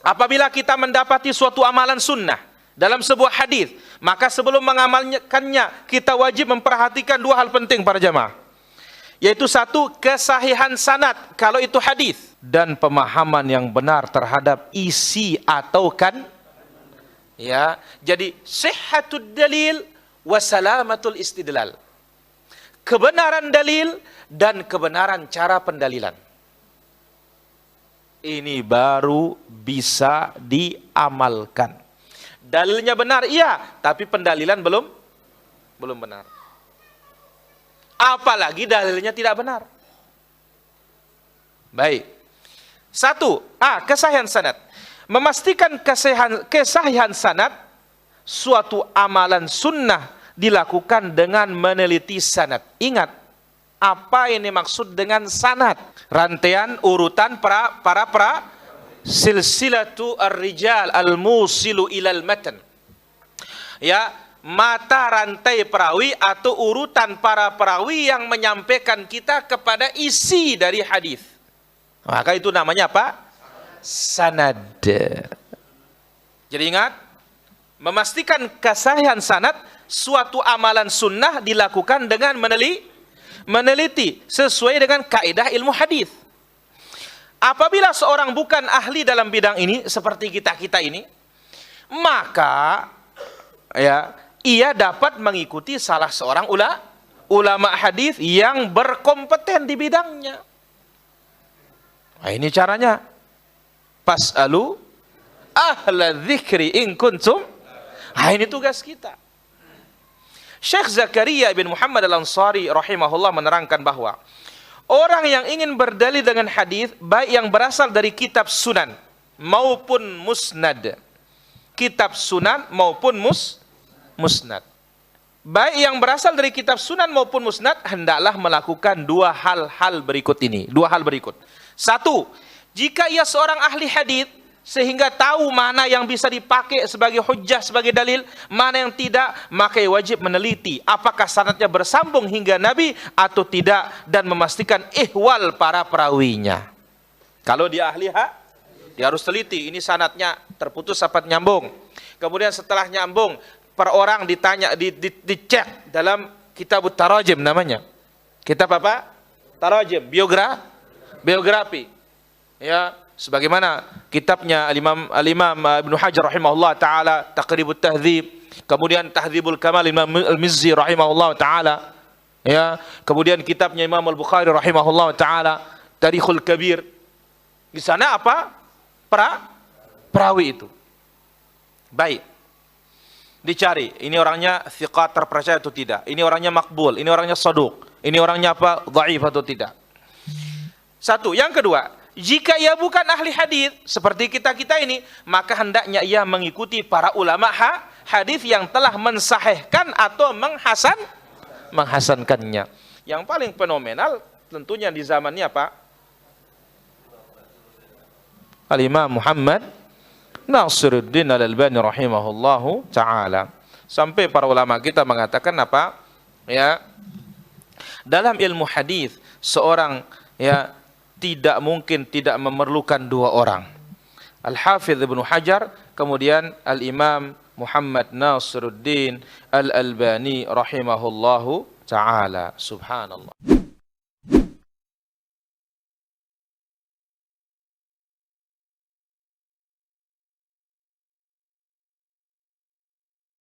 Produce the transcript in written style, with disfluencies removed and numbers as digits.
Apabila kita mendapati suatu amalan sunnah dalam sebuah hadis, maka sebelum mengamalkannya kita wajib memperhatikan dua hal penting para jamaah, yaitu satu, kesahihan sanad kalau itu hadis, dan pemahaman yang benar terhadap isi atau kan, ya. Jadi sihhatud dalil wa salamatul istidlal, kebenaran dalil dan kebenaran cara pendalilan. Ini baru bisa diamalkan. Dalilnya benar, iya, tapi pendalilan belum benar. Apalagi dalilnya tidak benar. Baik. Satu, kesahihan sanad. Memastikan kesahihan sanad, suatu amalan sunnah dilakukan dengan meneliti sanad. Ingat, apa ini maksud dengan sanad? Rantaian urutan para silsilatu ar-rijal al-musilu ilal matan. Ya, mata rantai perawi atau urutan para perawi yang menyampaikan kita kepada isi dari hadis. Maka itu namanya apa? Sanad. Jadi ingat, memastikan kesahihan sanad, suatu amalan sunnah dilakukan dengan meneliti sesuai dengan kaidah ilmu hadis. Apabila seorang bukan ahli dalam bidang ini seperti kita ini, maka ya ia dapat mengikuti salah seorang ulama hadis yang berkompeten di bidangnya. Nah, ini caranya. Fas'alu ahla dzikri in kuntum. Nah, ini tugas kita. Syekh Zakaria bin Muhammad Al-Ansari rahimahullah menerangkan bahwa orang yang ingin berdalil dengan hadis, baik yang berasal dari kitab sunan maupun musnad, kitab sunan maupun musnad, baik yang berasal dari kitab sunan maupun musnad, hendaklah melakukan dua hal berikut ini. Satu, jika ia seorang ahli hadis sehingga tahu mana yang bisa dipakai sebagai hujjah, sebagai dalil, mana yang tidak, maka wajib meneliti apakah sanadnya bersambung hingga Nabi atau tidak, dan memastikan ihwal para perawinya. Kalau dia ahli dia harus teliti, ini sanadnya terputus apa nyambung. Kemudian setelah nyambung, per orang ditanya, dicek dalam kitab tarajim namanya. Kitab apa? Tarajim, biografi. Ya, sebagaimana kitabnya Al-Imam Ibnu Hajar rahimahullah taala Taqribut Tahdzib, kemudian Tahdzibul Kamal Imam Al-Mizzi rahimahullah taala, ya, kemudian kitabnya Imam Al-Bukhari rahimahullah taala Tarikhul Kabir. Di sana apa? Perawi itu. Baik. Dicari, ini orangnya thiqat, terpercaya atau tidak. Ini orangnya makbul, ini orangnya saduq. Ini orangnya apa? Dhaif atau tidak. Satu. Yang kedua, jika ia bukan ahli hadis seperti kita ini, maka hendaknya ia mengikuti para ulama hadis yang telah mensahihkan atau menghasankannya. Yang paling fenomenal tentunya di zamannya apa? Al-Imam Muhammad Nasiruddin Al-Albani rahimahullahu taala. Sampai para ulama kita mengatakan apa? Ya, dalam ilmu hadis seorang ya tidak mungkin tidak memerlukan dua orang. Al-Hafidz Ibnu Hajar, kemudian Al-Imam Muhammad Nasiruddin Al-Albani rahimahullahu ta'ala. Subhanallah.